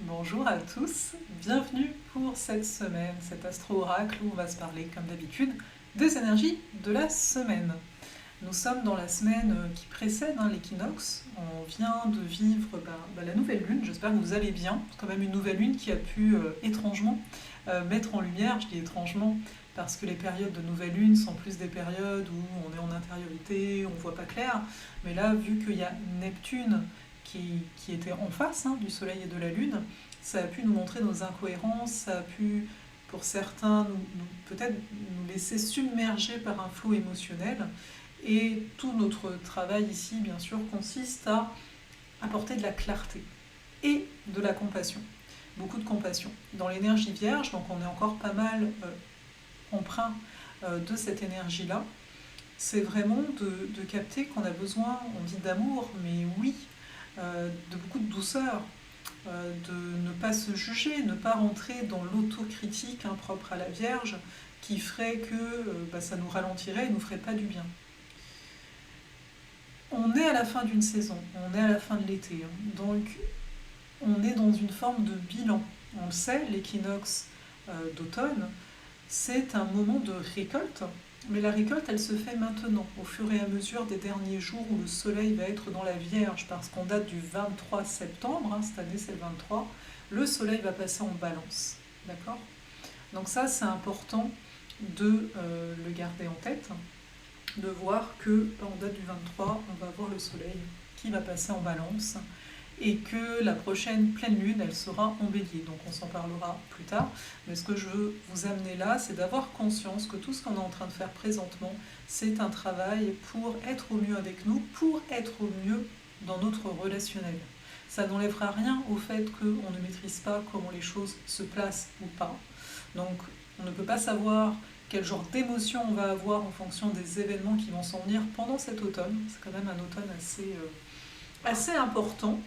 Bonjour à tous, bienvenue pour cette semaine, cet astro-oracle où on va se parler comme d'habitude des énergies de la semaine. Nous sommes dans la semaine qui précède l'équinoxe, on vient de vivre la nouvelle lune, j'espère que vous allez bien, c'est quand même une nouvelle lune qui a pu étrangement mettre en lumière, je dis étrangement, parce que les périodes de nouvelle lune sont plus des périodes où on est en intériorité, on ne voit pas clair, mais là vu qu'il y a Neptune qui était en face du Soleil et de la Lune, ça a pu nous montrer nos incohérences, ça a pu, pour certains, peut-être nous laisser submerger par un flot émotionnel. Et tout notre travail ici, bien sûr, consiste à apporter de la clarté et de la compassion. Beaucoup de compassion. Dans l'énergie vierge, donc on est encore pas mal empreint de cette énergie-là, c'est vraiment de capter qu'on a besoin, on dit d'amour, mais oui, de beaucoup de douceur, de ne pas se juger, ne pas rentrer dans l'autocritique propre à la Vierge, qui ferait que ça nous ralentirait et nous ferait pas du bien. On est à la fin d'une saison, on est à la fin de l'été, donc on est dans une forme de bilan. On le sait, l'équinoxe d'automne, c'est un moment de récolte, mais la récolte, elle se fait maintenant, au fur et à mesure des derniers jours où le soleil va être dans la Vierge, parce qu'on date du 23 septembre, cette année c'est le 23, le soleil va passer en balance. D'accord ? Donc ça, c'est important de le garder en tête, de voir que en date du 23, on va voir le soleil qui va passer en balance, et que la prochaine pleine lune, elle sera en bélier. Donc on s'en parlera plus tard. Mais ce que je veux vous amener là, c'est d'avoir conscience que tout ce qu'on est en train de faire présentement, c'est un travail pour être au mieux avec nous, pour être au mieux dans notre relationnel. Ça n'enlèvera rien au fait qu'on ne maîtrise pas comment les choses se placent ou pas. Donc on ne peut pas savoir quel genre d'émotion on va avoir en fonction des événements qui vont s'en venir pendant cet automne. C'est quand même un automne assez important.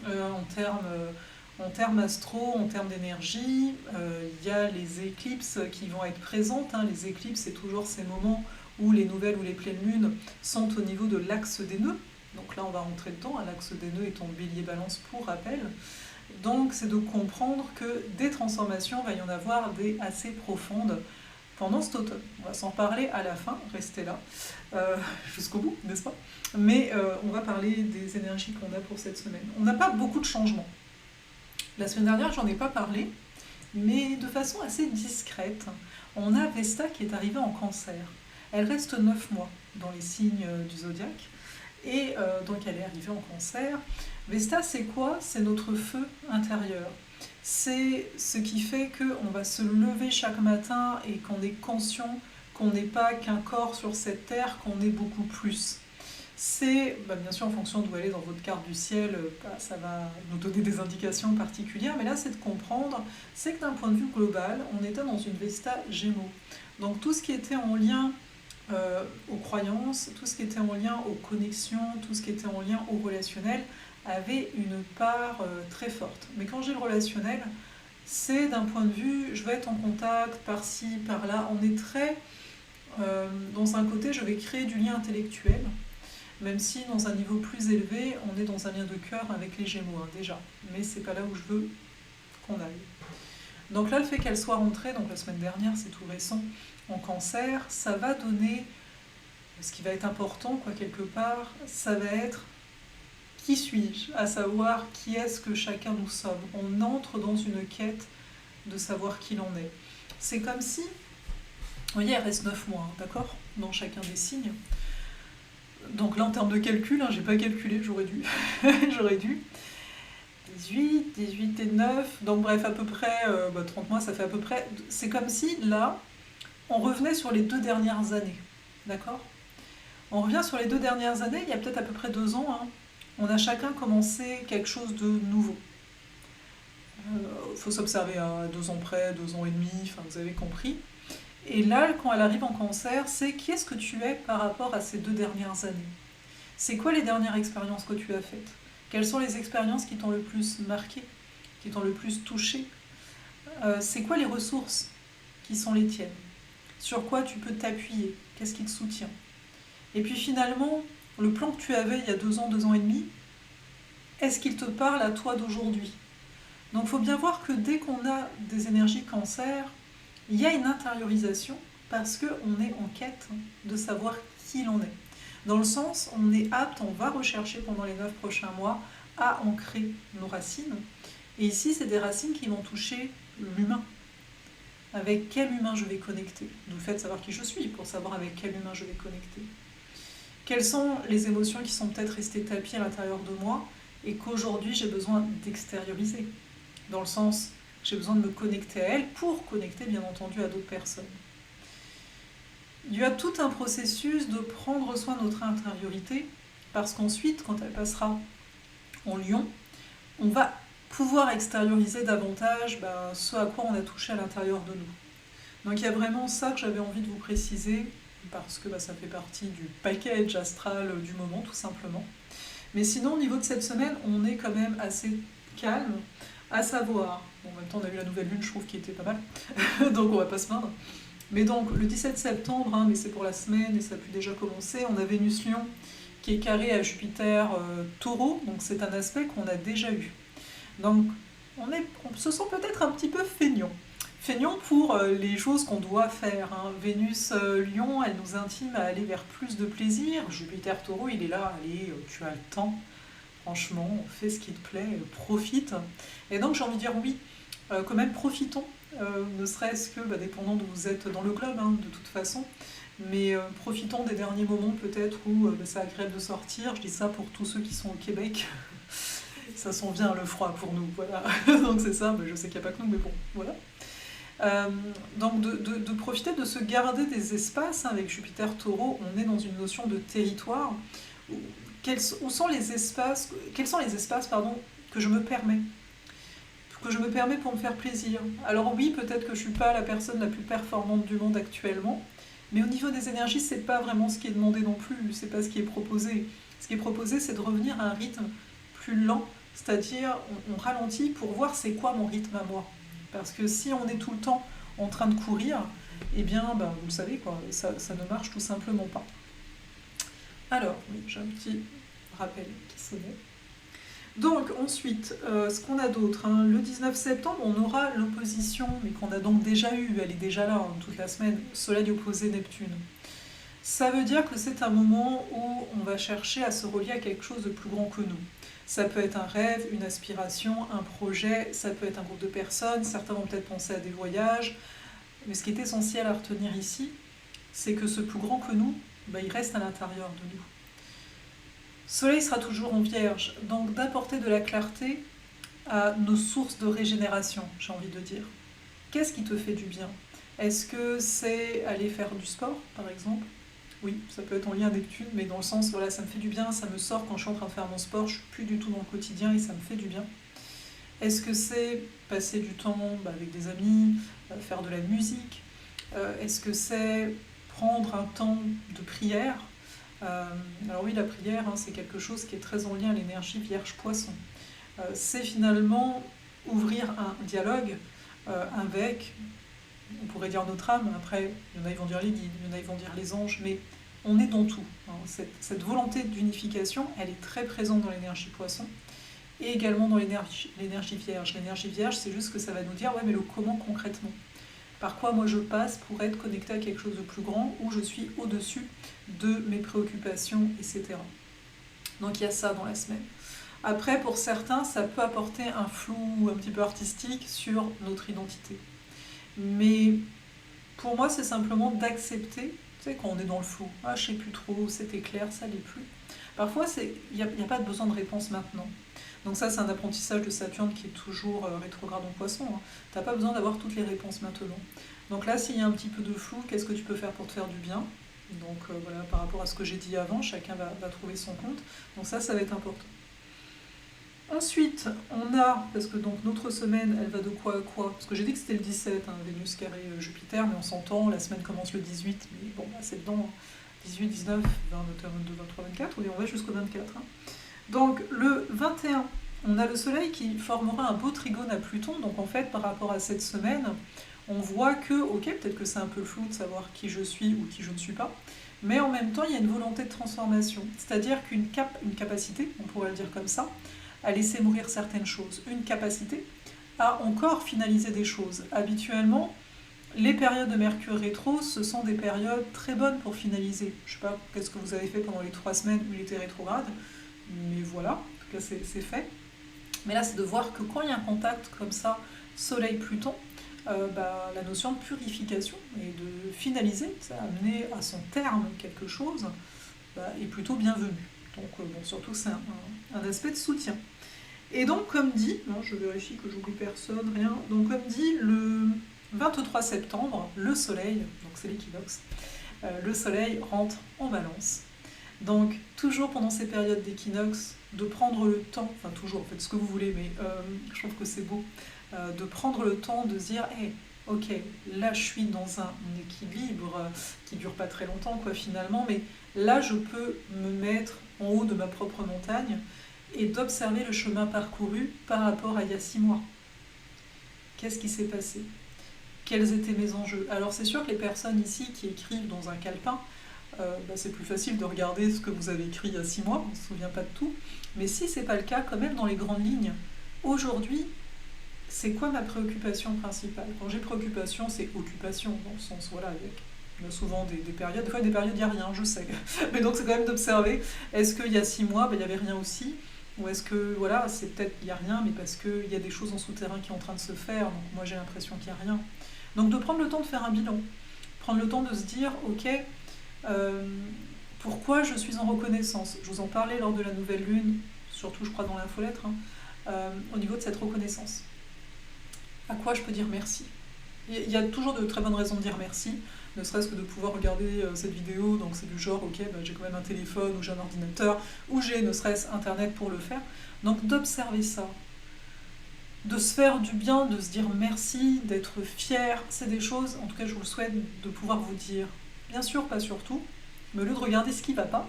En termes astro, en termes d'énergie, il y a les éclipses qui vont être présentes. Les éclipses, c'est toujours ces moments où les nouvelles ou les pleines lunes sont au niveau de l'axe des nœuds. Donc là, on va rentrer dedans. L'axe des nœuds est en bélier-balance pour rappel. Donc, c'est de comprendre que des transformations, il va y en avoir des assez profondes pendant cet automne. On va s'en parler à la fin, restez là, jusqu'au bout, n'est-ce pas ? Mais on va parler des énergies qu'on a pour cette semaine. On n'a pas beaucoup de changements. La semaine dernière, j'en ai pas parlé, mais de façon assez discrète. On a Vesta qui est arrivée en Cancer. Elle reste 9 mois dans les signes du zodiaque, et donc elle est arrivée en Cancer. Vesta, c'est quoi ? C'est notre feu intérieur. C'est ce qui fait qu'on va se lever chaque matin et qu'on est conscient qu'on n'est pas qu'un corps sur cette terre, qu'on est beaucoup plus. C'est, bien sûr en fonction d'où elle est dans votre carte du ciel, ça va nous donner des indications particulières, mais là c'est de comprendre, c'est que d'un point de vue global, on était dans une Vesta Gémeaux. Donc tout ce qui était en lien aux croyances, tout ce qui était en lien aux connexions, tout ce qui était en lien au relationnel, avait une part très forte. Mais quand j'ai le relationnel, c'est d'un point de vue, je vais être en contact par-ci, par-là, on est très dans un côté, je vais créer du lien intellectuel, même si dans un niveau plus élevé, on est dans un lien de cœur avec les Gémeaux, déjà. Mais c'est pas là où je veux qu'on aille. Donc là, le fait qu'elle soit rentrée, donc la semaine dernière, c'est tout récent, en Cancer, ça va donner, ce qui va être important, quelque part, ça va être qui suis-je, à savoir qui est-ce que chacun nous sommes. On entre dans une quête de savoir qui l'on est. C'est comme si, vous voyez, elle reste 9 mois, d'accord, dans chacun des signes. Donc là, en termes de calcul, j'ai pas calculé, j'aurais dû. J'aurais dû. 18 et 9, donc bref, à peu près 30 mois, ça fait à peu près... C'est comme si, là, on revenait sur les 2 dernières années, d'accord ? On revient sur les 2 dernières années, il y a peut-être à peu près 2 ans, on a chacun commencé quelque chose de nouveau. Faut s'observer à 2 ans près, 2 ans et demi, vous avez compris. Et là, quand elle arrive en Cancer, c'est qui est-ce que tu es par rapport à ces 2 dernières années ? C'est quoi les dernières expériences que tu as faites ? Quelles sont les expériences qui t'ont le plus marqué, qui t'ont le plus touché ? C'est quoi les ressources qui sont les tiennes ? Sur quoi tu peux t'appuyer ? Qu'est-ce qui te soutient ? Et puis finalement, le plan que tu avais il y a 2 ans et demi, est-ce qu'il te parle à toi d'aujourd'hui ? Donc il faut bien voir que dès qu'on a des énergies cancer, il y a une intériorisation parce qu'on est en quête de savoir qui l'on est. Dans le sens, on est apte, on va rechercher pendant les 9 prochains mois à ancrer nos racines. Et ici, c'est des racines qui vont toucher l'humain. Avec quel humain je vais connecter? D'où le fait de savoir qui je suis, pour savoir avec quel humain je vais connecter. Quelles sont les émotions qui sont peut-être restées tapies à l'intérieur de moi et qu'aujourd'hui j'ai besoin d'extérioriser? Dans le sens, j'ai besoin de me connecter à elles pour connecter bien entendu à d'autres personnes. Il y a tout un processus de prendre soin de notre intériorité parce qu'ensuite, quand elle passera en lion, on va pouvoir extérioriser davantage ce à quoi on a touché à l'intérieur de nous. Donc il y a vraiment ça que j'avais envie de vous préciser parce que ça fait partie du package astral du moment tout simplement. Mais sinon au niveau de cette semaine, on est quand même assez calme, à savoir, bon, en même temps on a eu la nouvelle lune, je trouve qui était pas mal, donc on va pas se plaindre. Mais donc le 17 septembre, mais c'est pour la semaine et ça a pu déjà commencer, on a Vénus Lion qui est carré à Jupiter Taureau, donc c'est un aspect qu'on a déjà eu. Donc on se sent peut-être un petit peu feignant. Feignant pour les choses qu'on doit faire. Vénus Lion, elle nous intime à aller vers plus de plaisir. Jupiter Taureau, il est là, allez, tu as le temps. Franchement, fais ce qui te plaît, profite. Et donc j'ai envie de dire oui, quand même profitons. Ne serait-ce que, dépendant d'où vous êtes dans le globe, de toute façon. Mais profitons des derniers moments peut-être où c'est agréable de sortir. Je dis ça pour tous ceux qui sont au Québec. Ça sent bien le froid pour nous, voilà. Donc c'est ça, je sais qu'il n'y a pas que nous, mais bon, voilà. Donc de profiter de se garder des espaces, avec Jupiter Taureau, on est dans une notion de territoire. Quels sont les espaces que je me permets pour me faire plaisir. Alors oui, peut-être que je ne suis pas la personne la plus performante du monde actuellement, mais au niveau des énergies, c'est pas vraiment ce qui est demandé non plus, c'est pas ce qui est proposé. Ce qui est proposé, c'est de revenir à un rythme plus lent, c'est-à-dire on ralentit pour voir c'est quoi mon rythme à moi. Parce que si on est tout le temps en train de courir, eh bien, vous le savez, ça ne marche tout simplement pas. Alors, oui, j'ai un petit rappel qui sonnait. Donc ensuite, ce qu'on a d'autre, le 19 septembre, on aura l'opposition, mais qu'on a donc déjà eue, elle est déjà là toute la semaine, Soleil opposé Neptune. Ça veut dire que c'est un moment où on va chercher à se relier à quelque chose de plus grand que nous. Ça peut être un rêve, une aspiration, un projet, ça peut être un groupe de personnes, certains vont peut-être penser à des voyages, mais ce qui est essentiel à retenir ici, c'est que ce plus grand que nous, il reste à l'intérieur de nous. Soleil sera toujours en Vierge, donc d'apporter de la clarté à nos sources de régénération, j'ai envie de dire. Qu'est-ce qui te fait du bien? Est-ce que c'est aller faire du sport, par exemple? Oui, ça peut être en lien avec Neptune, mais dans le sens, ça me fait du bien, ça me sort quand je suis en train de faire mon sport, je ne suis plus du tout dans le quotidien et ça me fait du bien. Est-ce que c'est passer du temps avec des amis, faire de la musique? Est-ce que c'est prendre un temps de prière? Alors oui, la prière, c'est quelque chose qui est très en lien à l'énergie Vierge-Poisson. C'est finalement ouvrir un dialogue avec, on pourrait dire notre âme, après, il y en a qui vont dire les guides, il y en a qui vont dire les anges, mais on est dans tout. Cette volonté d'unification, elle est très présente dans l'énergie Poisson, et également dans l'énergie Vierge. L'énergie Vierge, c'est juste que ça va nous dire, ouais, mais le comment concrètement? Par quoi moi je passe pour être connecté à quelque chose de plus grand, où je suis au-dessus de mes préoccupations, etc. Donc il y a ça dans la semaine. Après, pour certains, ça peut apporter un flou un petit peu artistique sur notre identité. Mais pour moi, c'est simplement d'accepter, quand on est dans le flou, je ne sais plus trop, c'était clair, ça l'est plus. Parfois, il n'y a pas de besoin de réponse maintenant. Donc ça, c'est un apprentissage de Saturne qui est toujours rétrograde en Poisson. Tu n'as pas besoin d'avoir toutes les réponses maintenant. Donc là, s'il y a un petit peu de flou, qu'est-ce que tu peux faire pour te faire du bien? Donc voilà, par rapport à ce que j'ai dit avant, chacun va trouver son compte. Donc ça va être important. Ensuite, on a, parce que donc notre semaine, elle va de quoi à quoi? Parce que j'ai dit que c'était le 17, Vénus carré Jupiter, mais on s'entend, la semaine commence le 18, mais bon, c'est dedans, 18, 19, 20, 21, 22, 23, 24, et on va jusqu'au 24. Donc le 21, on a le Soleil qui formera un beau trigone à Pluton, donc en fait, par rapport à cette semaine, on voit que, ok, peut-être que c'est un peu flou de savoir qui je suis ou qui je ne suis pas, mais en même temps, il y a une volonté de transformation, c'est-à-dire qu'une capacité, on pourrait le dire comme ça, à laisser mourir certaines choses, une capacité à encore finaliser des choses. Habituellement, les périodes de Mercure rétro, ce sont des périodes très bonnes pour finaliser. Je ne sais pas qu'est-ce que vous avez fait pendant les 3 semaines où il était rétrograde, mais voilà, en tout cas c'est fait. Mais là, c'est de voir que quand il y a un contact comme ça, Soleil-Pluton, la notion de purification et de finaliser, ça amener à son terme quelque chose, est plutôt bienvenue. Donc surtout c'est un aspect de soutien. Et donc comme dit, non, je vérifie que j'oublie personne, rien, donc comme dit, le 23 septembre, le Soleil, donc c'est l'équinoxe, le Soleil rentre en Balance. Donc toujours pendant ces périodes d'équinoxe, de prendre le temps, enfin toujours, faites ce que vous voulez, mais je trouve que c'est beau, de prendre le temps de se dire hey, ok, là je suis dans un équilibre qui dure pas très longtemps quoi finalement, mais là je peux me mettre en haut de ma propre montagne et d'observer le chemin parcouru par rapport à il y a 6 mois. Qu'est-ce qui s'est passé? Quels étaient mes enjeux? Alors c'est sûr que les personnes ici qui écrivent dans un calepin, c'est plus facile de regarder ce que vous avez écrit il y a 6 mois, on ne se souvient pas de tout, mais si ce n'est pas le cas, quand même dans les grandes lignes, aujourd'hui, c'est quoi ma préoccupation principale? Quand j'ai préoccupation, c'est occupation, dans le sens, voilà, il y a souvent des périodes, des fois des périodes il n'y a rien, je sais, mais donc c'est quand même d'observer, est-ce qu'il y a 6 mois, il n'y avait rien aussi, ou est-ce que, voilà, c'est peut-être il n'y a rien, mais parce qu'il y a des choses en souterrain qui sont en train de se faire, donc moi j'ai l'impression qu'il n'y a rien. Donc de prendre le temps de faire un bilan, prendre le temps de se dire, ok, pourquoi je suis en reconnaissance? Je vous en parlais lors de la nouvelle lune, surtout je crois dans l'infolettre, au niveau de cette reconnaissance. À quoi je peux dire merci? Il y a toujours de très bonnes raisons de dire merci, ne serait-ce que de pouvoir regarder cette vidéo, donc c'est du genre, ok, j'ai quand même un téléphone, ou j'ai un ordinateur, ou j'ai ne serait-ce internet pour le faire. Donc d'observer ça, de se faire du bien, de se dire merci, d'être fier, c'est des choses, en tout cas je vous le souhaite, de pouvoir vous dire, bien sûr, pas surtout, mais au lieu de regarder ce qui ne va pas,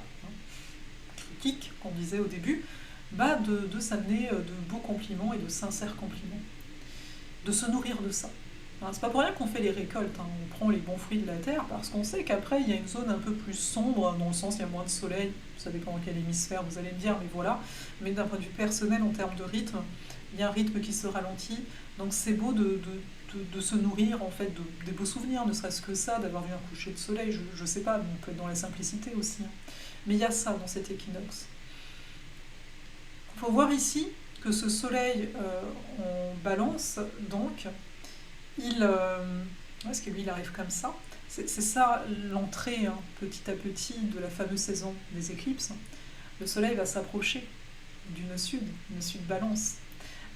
critique qu'on disait au début, de s'amener de beaux compliments et de sincères compliments, de se nourrir de ça. C'est pas pour rien qu'on fait les récoltes, on prend les bons fruits de la terre, parce qu'on sait qu'après il y a une zone un peu plus sombre, dans le sens il y a moins de soleil, ça dépend dans quel hémisphère vous allez me dire, mais voilà, mais d'un point de vue personnel en termes de rythme, il y a un rythme qui se ralentit, donc c'est beau de se nourrir en fait des beaux souvenirs, ne serait-ce que ça, d'avoir vu un coucher de soleil, je sais pas, on peut être dans la simplicité aussi, mais il y a ça dans cet équinoxe. Il faut voir ici que ce soleil en Balance, donc, est-ce que lui il arrive comme ça? C'est ça l'entrée petit à petit de la fameuse saison des éclipses. Le soleil va s'approcher d'une sud Balance.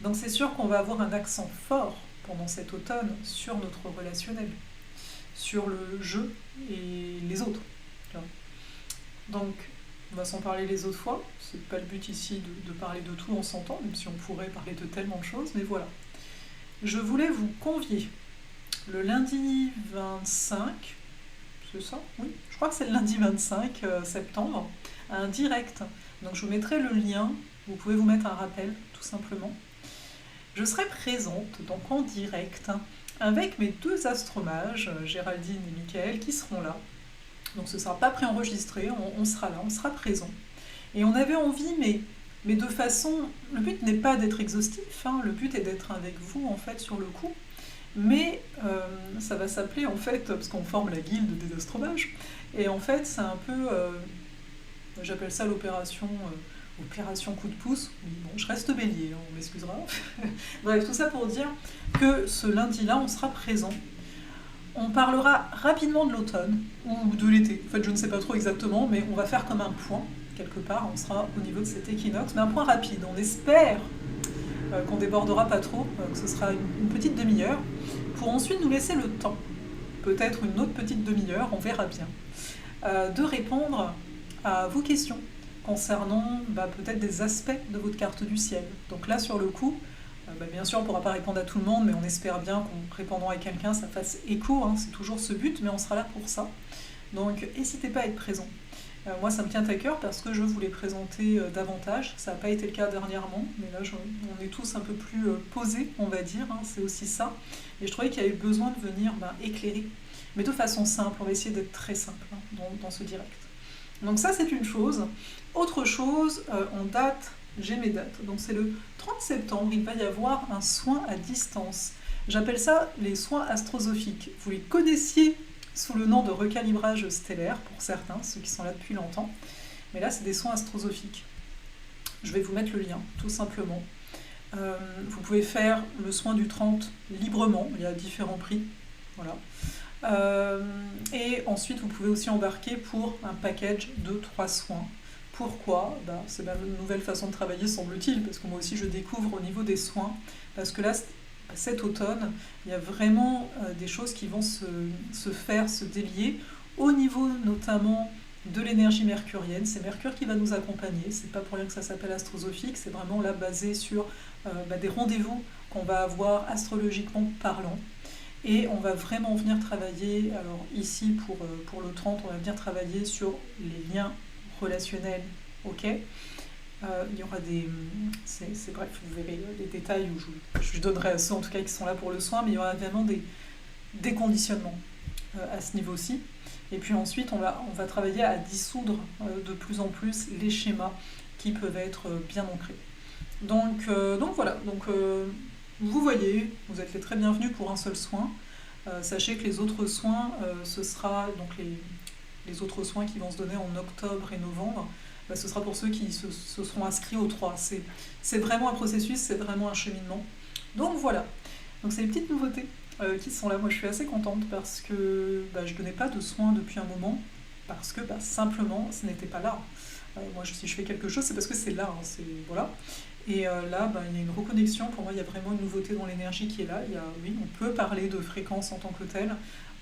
Donc c'est sûr qu'on va avoir un accent fort pendant cet automne sur notre relationnel, sur le jeu et les autres. Donc on va s'en parler les autres fois, c'est pas le but ici de parler de tout en s'entend, même si on pourrait parler de tellement de choses, mais voilà. Je voulais vous convier le lundi 25, c'est ça? Oui, je crois que c'est le lundi 25 septembre, à un direct. Donc je vous mettrai le lien, vous pouvez vous mettre un rappel, tout simplement. Je serai présente, donc en direct, avec mes 2 astromages, Géraldine et Michael, qui seront là. Donc ce ne sera pas préenregistré, on sera là, on sera présent. Et on avait envie, mais de façon... Le but n'est pas d'être exhaustif, le but est d'être avec vous, en fait, sur le coup. Mais ça va s'appeler, en fait, parce qu'on forme la guilde des astromages, et en fait, c'est un peu... j'appelle ça l'opération coup de pouce. Oui, bon, je reste bélier, on m'excusera. Bref, tout ça pour dire que ce lundi-là, on sera présent. On parlera rapidement de l'automne, ou de l'été. En fait, je ne sais pas trop exactement, mais on va faire comme un point, quelque part. On sera au niveau de cet équinoxe, mais un point rapide. On espère qu'on débordera pas trop, que ce sera une petite demi-heure, pour ensuite nous laisser le temps, peut-être une autre petite demi-heure, on verra bien, de répondre à vos questions concernant peut-être des aspects de votre carte du ciel. Donc là, sur le coup, bien sûr, on ne pourra pas répondre à tout le monde, mais on espère bien qu'en répondant à quelqu'un, ça fasse écho, c'est toujours ce but, mais on sera là pour ça. Donc, n'hésitez pas à être présent. Moi, ça me tient à cœur parce que je voulais présenter davantage. Ça n'a pas été le cas dernièrement, mais là, on est tous un peu plus posés, on va dire. C'est aussi ça. Et je trouvais qu'il y avait besoin de venir éclairer, mais de façon simple. On va essayer d'être très simple dans ce direct. Donc ça, c'est une chose. Autre chose, en date j'ai mes dates. Donc c'est le 30 septembre, il va y avoir un soin à distance. J'appelle ça les soins astrosophiques. Vous les connaissiez sous le nom de recalibrage stellaire, pour certains, ceux qui sont là depuis longtemps. Mais là, c'est des soins astrosophiques. Je vais vous mettre le lien, tout simplement. Vous pouvez faire le soin du 30 librement, il y a différents prix. Voilà. Et ensuite, vous pouvez aussi embarquer pour un package de 3 soins. Pourquoi? C'est ma nouvelle façon de travailler, semble-t-il, parce que moi aussi je découvre au niveau des soins. Parce que là, cet automne, il y a vraiment des choses qui vont se faire, se délier, au niveau notamment de l'énergie mercurienne. C'est Mercure qui va nous accompagner, c'est pas pour rien que ça s'appelle astrosophique, c'est vraiment là basé sur des rendez-vous qu'on va avoir astrologiquement parlant. Et on va vraiment venir travailler, alors ici pour le 30, on va venir travailler sur les liens relationnels, ok. Il y aura c'est bref, vous verrez les détails où je donnerai à ceux en tout cas qui sont là pour le soin, mais il y aura vraiment des conditionnements à ce niveau-ci. Et puis ensuite, on va travailler à dissoudre de plus en plus les schémas qui peuvent être bien ancrés. Donc voilà, vous voyez, vous êtes les très bienvenus pour un seul soin. Sachez que les autres soins, ce sera donc les autres soins qui vont se donner en octobre et novembre. Ce sera pour ceux qui se seront inscrits aux 3. C'est vraiment un processus, c'est vraiment un cheminement. Donc voilà, donc c'est les petites nouveautés qui sont là. Moi je suis assez contente parce que je ne donnais pas de soins depuis un moment, parce que simplement ce n'était pas là. Moi si je fais quelque chose, c'est parce que c'est là, hein, voilà. Et là, il y a une reconnexion, pour moi il y a vraiment une nouveauté dans l'énergie qui est là. Oui, on peut parler de fréquence en tant que telle.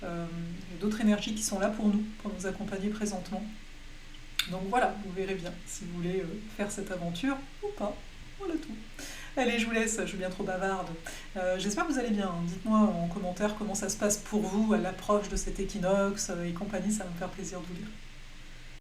Il y a d'autres énergies qui sont là pour nous accompagner présentement. Donc voilà, vous verrez bien si vous voulez faire cette aventure ou pas. Voilà tout. Allez, je vous laisse, je suis bien trop bavarde. J'espère que vous allez bien. Dites-moi en commentaire comment ça se passe pour vous à l'approche de cet équinoxe et compagnie, ça va me faire plaisir de vous lire.